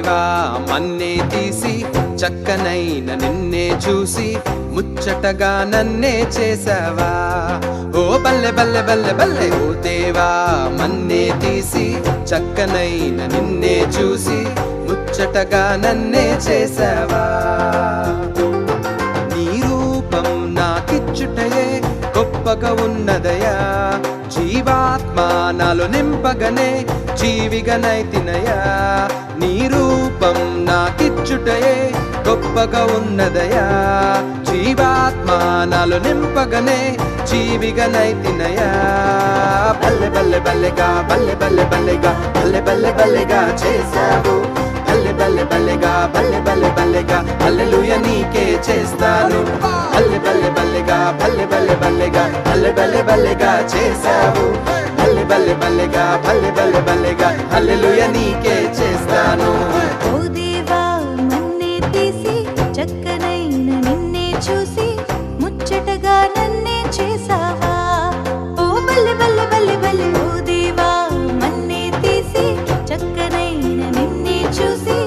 దేవా మన్నే తీసి చక్కనైన నిన్నే చూసి ముచ్చటగా నన్నే చేసావా. ఓ బల్లె బల్లె బల్లె బల్లె ఓ దేవా మన్నే తీసి చక్కనైన నిన్నే చూసి ముచ్చటగా నన్నే చేసావా. నీ రూపం నాకిచ్చుటయే గొప్పగా ఉన్నదయా, జీవాత్మ నాలో నింపగనే జీవిగనైతినయా. నీ రూపం నాకిచ్చుటయే గొప్పగా ఉన్నదయా, జీవాత్మ నాలో నింపగనే జీవిగనైతినయా. బల్లె బల్లె బల్లెగా బల్లె బల్లె బల్లెగా బల్లె బల్లె బల్లెగా చేశావు, బల్లె బల్లె బల్లెగా బల్లె బల్లె బల్లెగా హల్లెలూయా నీకే చేస్తాను. బల్లె బల్లె బల్లెగా బల్లె బల్లె బల్లెగా బల్లె బల్లె బల్లెగా చేశావు, బల్లె బల్లె బల్లెగా బల్లె బల్లె బల్లెగా హల్లెలూయా నీకే చేస్తాను. ఓ దేవా మన్నే తీసి చక్కనైన నిన్నే చూసి ముచ్చటగా నన్నే చేసావా. ఓ బల్లె బల్లె బల్లె బల్లె ఓ దేవా మన్నే తీసి చక్కనైన నిన్నే చూసి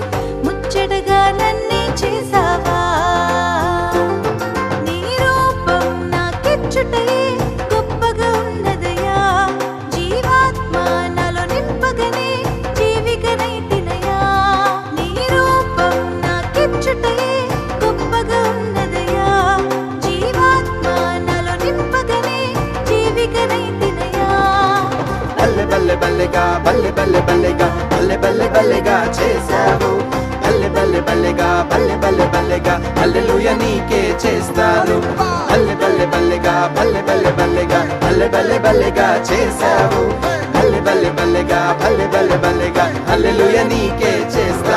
ముచ్చటగా నన్నే చేసావా. నీ రూపం నాకిచ్చుటయే గొప్పగా ఉన్నదయా, జీవాత్మ నాలో నింపగనే జీవిగనైతినయా. నీ రూపం నాకిచ్చుటయే గొప్పగా ఉన్నదయా, జీవాత్మ నాలో నింపగనే జీవిగనైతినయా. బల్లె బల్లె బల్లెగా బల్లె బల్లె బల్లెగా బల్లె బల్లె బల్లెగా చేశావు, బల్లె బల్లె బల్లెగా బల్లె బల్లె బల్లెగా హల్లెలూయా నీకే చేస్తాను. బల్లె బల్లె బల్లెగా బల్లె బల్లె బల్లెగా బల్లె బల్లె బల్లెగా చేశావు, బల్లె బల్లె బల్లెగా బల్లె బల్లె బల్లెగా హల్లెలూయా నీకే చేస్తాను.